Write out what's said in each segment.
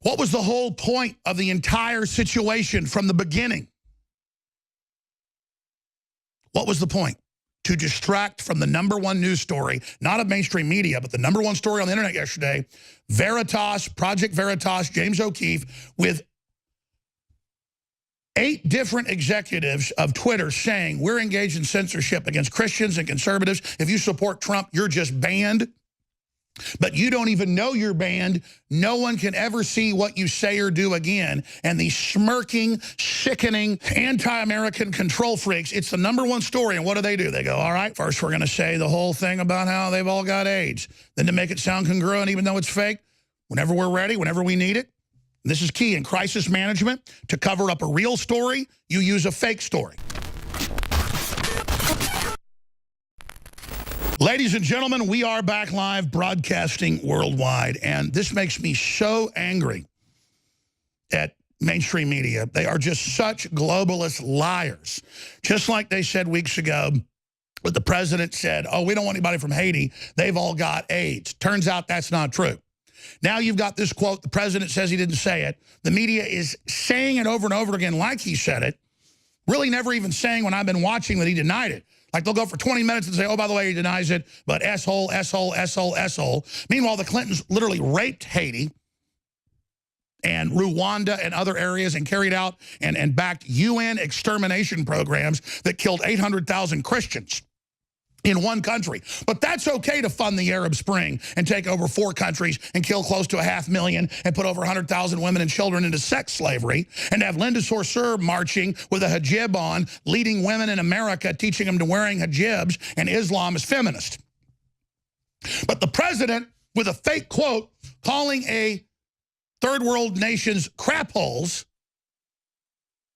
What was the whole point of the entire situation from the beginning? What was the point? To distract from the #1 news story, not of mainstream media, but the #1 story on the internet yesterday, Veritas, Project Veritas, James O'Keefe, with 8 different executives of Twitter saying, we're engaged in censorship against Christians and conservatives. If you support Trump, you're just banned. But you don't even know you're banned. No one can ever see what you say or do again. And these smirking, sickening, anti-American control freaks, it's the #1 story. And what do? They go, all right, first we're going to say the whole thing about how they've all got AIDS. Then to make it sound congruent, even though it's fake, whenever we're ready, whenever we need it. And this is key in crisis management. To cover up a real story, you use a fake story. Ladies and gentlemen, we are back live broadcasting worldwide, and this makes me so angry at mainstream media. They are just such globalist liars. Just like they said weeks ago, but the president said, oh, we don't want anybody from Haiti. They've all got AIDS. Turns out that's not true. Now you've got this quote. The president says he didn't say it. The media is saying it over and over again like he said it, really never even saying when I've been watching that he denied it. Like they'll go for 20 minutes and say, oh, by the way, he denies it, but S-hole, S-hole, S-hole, S-hole. Meanwhile, the Clintons literally raped Haiti and Rwanda and other areas and carried out and backed UN extermination programs that killed 800,000 Christians in one country. But that's okay to fund the Arab Spring and take over 4 countries and kill close to 500,000 and put over 100,000 women and children into sex slavery, and have Linda Sarsour marching with a hijab on, leading women in America, teaching them to wearing hijabs, and Islam is feminist. But the president, with a fake quote, calling a third world nations crap holes,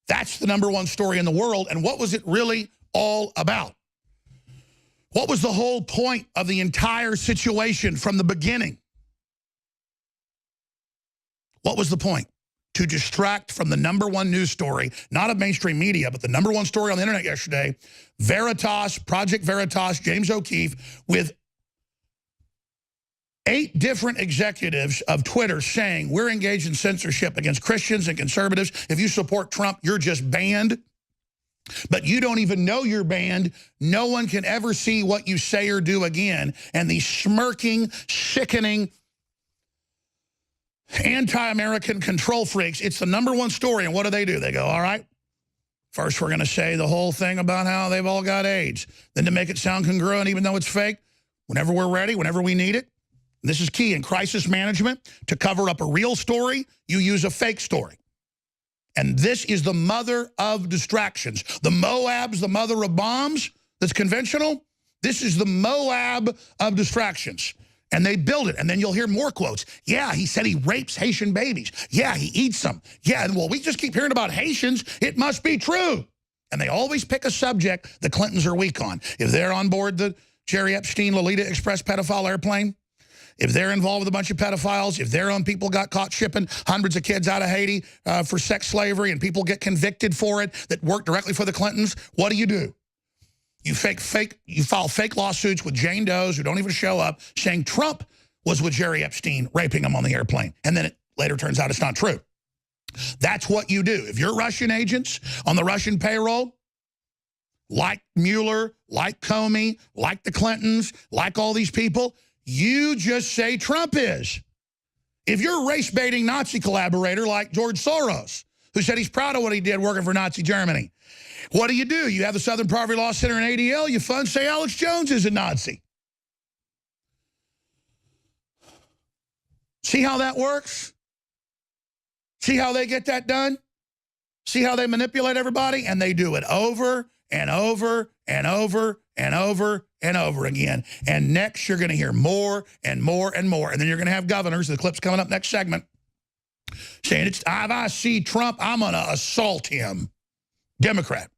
that's the #1 story in the world. And what was it really all about? What was the whole point of the entire situation from the beginning? What was the point? To distract from the #1 news story, not of mainstream media, but the #1 story on the internet yesterday, Veritas, Project Veritas, James O'Keefe, with 8 different executives of Twitter saying, we're engaged in censorship against Christians and conservatives. If you support Trump, you're just banned. But you don't even know you're banned. No one can ever see what you say or do again. And these smirking, sickening, anti-American control freaks, it's the #1 story. And what do? They go, all right, first we're going to say the whole thing about how they've all got AIDS. Then to make it sound congruent, even though it's fake, whenever we're ready, whenever we need it. And this is key in crisis management. To cover up a real story, you use a fake story. And this is the mother of distractions. The Moab's the mother of bombs that's conventional. This is the Moab of distractions. And they build it. And then you'll hear more quotes. Yeah, he said he rapes Haitian babies. Yeah, he eats them. Yeah, well, we just keep hearing about Haitians. It must be true. And they always pick a subject the Clintons are weak on. If they're on board the Jerry Epstein, Lolita Express pedophile airplane, if they're involved with a bunch of pedophiles, if their own people got caught shipping hundreds of kids out of Haiti for sex slavery and people get convicted for it that work directly for the Clintons, what do? You file fake lawsuits with Jane Does who don't even show up saying Trump was with Jerry Epstein raping them on the airplane. And then it later turns out it's not true. That's what you do. If you're Russian agents on the Russian payroll, like Mueller, like Comey, like the Clintons, like all these people, you just say Trump is. If you're a race-baiting Nazi collaborator like George Soros, who said he's proud of what he did working for Nazi Germany, what do? You have the Southern Poverty Law Center and ADL, you fund, say Alex Jones is a Nazi. See how that works? See how they get that done? See how they manipulate everybody? And they do it over and over and over and over and over again. And next, you're going to hear more and more and more. And then you're going to have governors, the clip's coming up next segment, saying, if I see Trump, I'm going to assault him. Democrat.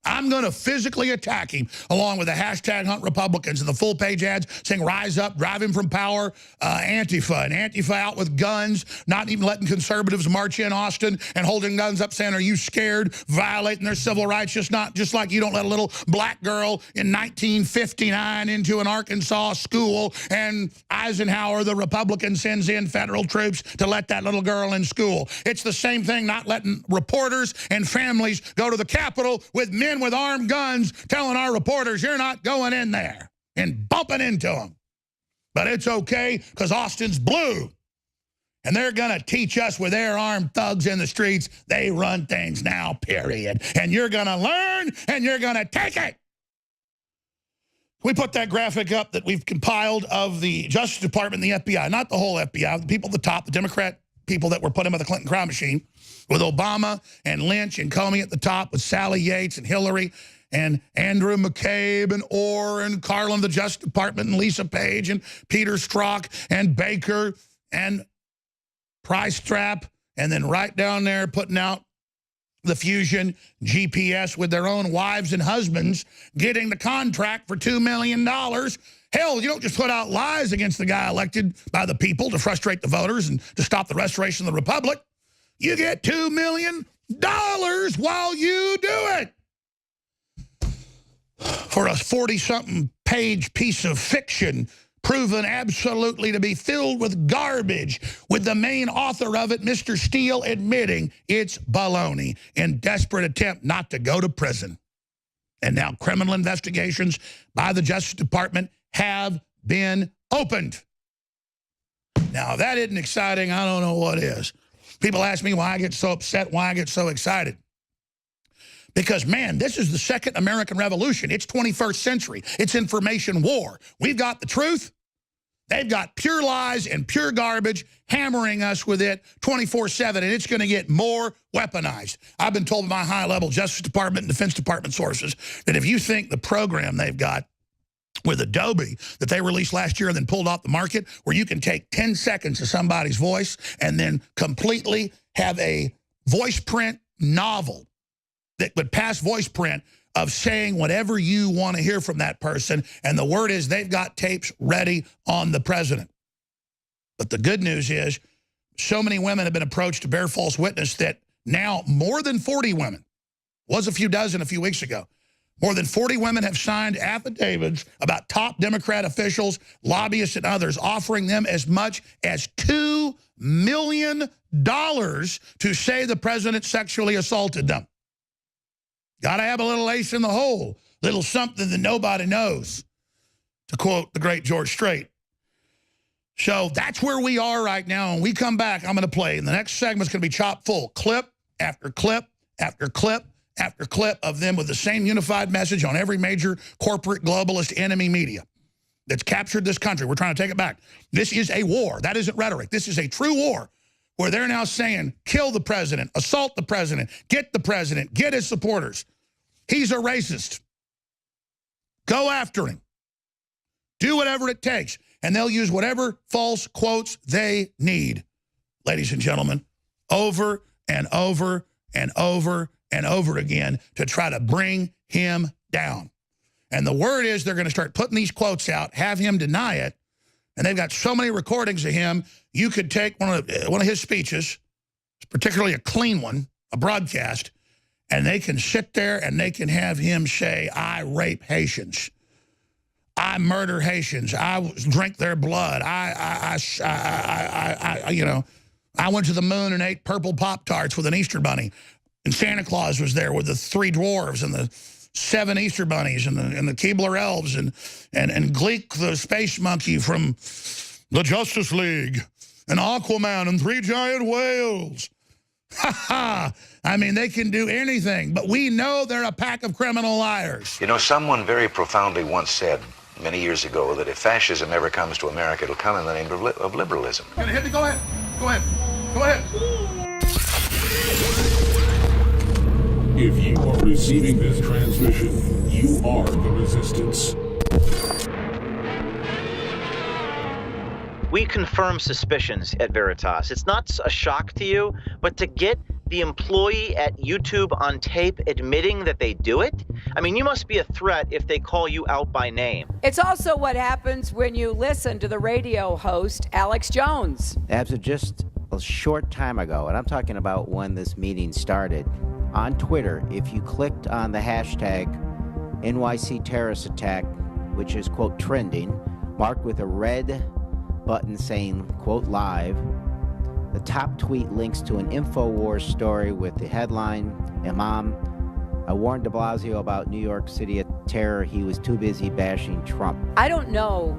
I'm going to physically attack him, along with the hashtag Hunt Republicans and the full-page ads saying rise up, drive him from power, Antifa. And Antifa out with guns, not even letting conservatives march in Austin and holding guns up saying, are you scared, violating their civil rights? Just like you don't let a little black girl in 1959 into an Arkansas school, and Eisenhower, the Republican, sends in federal troops to let that little girl in school. It's the same thing, not letting reporters and families go to the Capitol with men with armed guns telling our reporters, you're not going in there, and bumping into them. But it's okay because Austin's blue. And they're going to teach us with their armed thugs in the streets, they run things now, period. And you're going to learn, and you're going to take it. We put that graphic up that we've compiled of the Justice Department and the FBI, not the whole FBI, the people at the top, the Democrat people that were put in with the Clinton crime machine, with Obama and Lynch and Comey at the top, with Sally Yates and Hillary and Andrew McCabe and Orr and Carlin, the Justice Department, and Lisa Page and Peter Strzok and Baker and Price Strap, and then right down there putting out the Fusion GPS with their own wives and husbands getting the contract for $2 million. Hell, you don't just put out lies against the guy elected by the people to frustrate the voters and to stop the restoration of the republic. You get $2 million while you do it. For a 40-something page piece of fiction proven absolutely to be filled with garbage, with the main author of it, Mr. Steele, admitting it's baloney in desperate attempt not to go to prison. And now criminal investigations by the Justice Department have been opened. Now, if that isn't exciting, I don't know what is. People ask me why I get so upset, why I get so excited. Because, man, this is the second American Revolution. It's 21st century. It's information war. We've got the truth. They've got pure lies and pure garbage hammering us with it 24/7, and it's going to get more weaponized. I've been told by my high-level Justice Department and Defense Department sources that if you think the program they've got with Adobe that they released last year and then pulled off the market, where you can take 10 seconds of somebody's voice and then completely have a voice print novel that would pass voice print of saying whatever you want to hear from that person, and the word is they've got tapes ready on the president. But the good news is so many women have been approached to bear false witness that now more than 40 women, was a few dozen a few weeks ago, more than 40 women have signed affidavits about top Democrat officials, lobbyists, and others offering them as much as $2 million to say the president sexually assaulted them. Got to have a little ace in the hole, little something that nobody knows, to quote the great George Strait. So that's where we are right now. When we come back, I'm going to play. And the next segment's going to be chock full. Clip after clip after clip after clip of them with the same unified message on every major corporate globalist enemy media that's captured this country. We're trying to take it back. This is a war. That isn't rhetoric. This is a true war, where they're now saying, kill the president, assault the president, get his supporters. He's a racist. Go after him. Do whatever it takes. And they'll use whatever false quotes they need, ladies and gentlemen, over and over and over and over again to try to bring him down. And the word is they're going to start putting these quotes out, have him deny it. And they've got so many recordings of him. You could take one of his speeches, particularly a clean one, a broadcast, and they can sit there and they can have him say, I rape Haitians. I murder Haitians. I drink their blood. You know, I went to the moon and ate purple Pop-Tarts with an Easter bunny. And Santa Claus was there with the 3 dwarves and the 7 Easter bunnies and the Keebler elves and Gleek the space monkey from the Justice League and Aquaman and 3 giant whales. Ha ha! I mean, they can do anything, but we know they're a pack of criminal liars. You know, someone very profoundly once said many years ago that if fascism ever comes to America, it'll come in the name of liberalism. Gonna hit me? Go ahead. Go ahead. Go ahead. If you are receiving this transmission, you are the resistance. We confirm suspicions at Veritas. It's not a shock to you, but to get the employee at YouTube on tape admitting that they do it? I mean, you must be a threat if they call you out by name. It's also what happens when you listen to the radio host, Alex Jones. As of just a short time ago, and I'm talking about when this meeting started, on Twitter, if you clicked on the hashtag NYC terrorist attack, which is, quote, trending, marked with a red button saying, quote, live, the top tweet links to an InfoWars story with the headline, Imam, I warned de Blasio about New York City terror. He was too busy bashing Trump. I don't know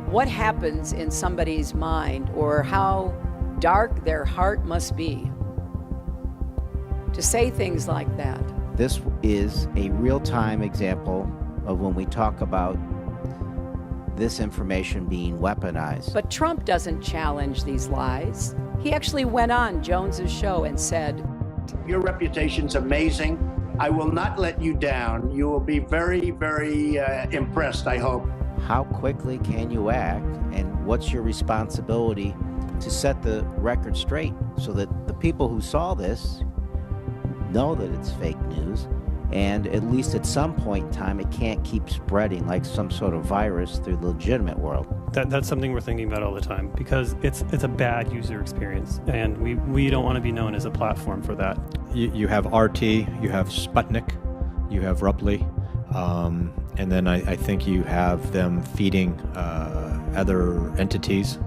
what happens in somebody's mind or how dark their heart must be to say things like that. This is a real-time example of when we talk about this information being weaponized. But Trump doesn't challenge these lies. He actually went on Jones's show and said, your reputation's amazing. I will not let you down. You will be very, very impressed, I hope. How quickly can you act, and what's your responsibility to set the record straight so that the people who saw this know that it's fake news, and at least at some point in time it can't keep spreading like some sort of virus through the legitimate world. That's something we're thinking about all the time, because it's a bad user experience, and we don't want to be known as a platform for that. You have RT, you have Sputnik, you have Rupley, and then I think you have them feeding other entities.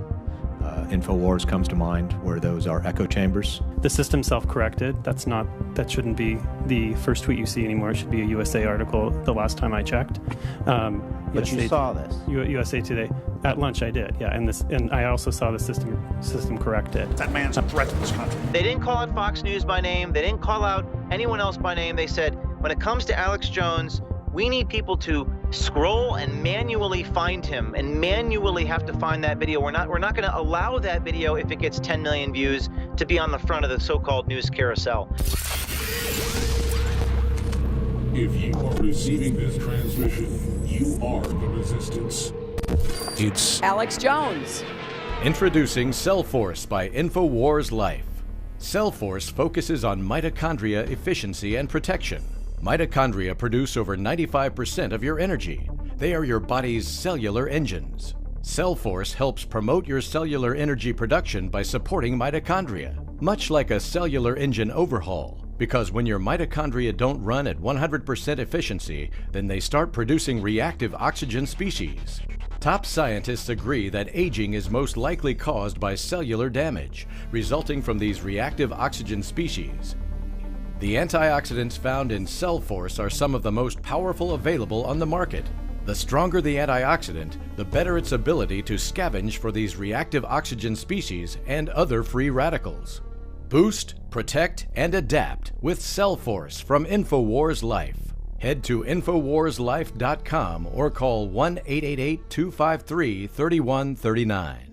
InfoWars comes to mind, where those are echo chambers. The system self-corrected. That shouldn't be the first tweet you see anymore. It should be a USA article the last time I checked. But you saw this. USA Today. At lunch I did, yeah. And I also saw the system corrected. That man's a threat to this country. They didn't call out Fox News by name. They didn't call out anyone else by name. They said, when it comes to Alex Jones, we need people to scroll and manually find him and manually have to find that video. We're not going to allow that video, if it gets 10 million views, to be on the front of the so-called news carousel. If you are receiving this transmission, you are the resistance. It's Alex Jones. Introducing Cellforce by InfoWars Life. Cellforce focuses on mitochondria efficiency and protection. Mitochondria produce over 95% of your energy. They are your body's cellular engines. Cellforce helps promote your cellular energy production by supporting mitochondria, much like a cellular engine overhaul. Because when your mitochondria don't run at 100% efficiency, then they start producing reactive oxygen species. Top scientists agree that aging is most likely caused by cellular damage, resulting from these reactive oxygen species. The antioxidants found in Cellforce are some of the most powerful available on the market. The stronger the antioxidant, the better its ability to scavenge for these reactive oxygen species and other free radicals. Boost, protect, and adapt with Cellforce from InfoWars Life. Head to InfoWarsLife.com or call 1-888-253-3139.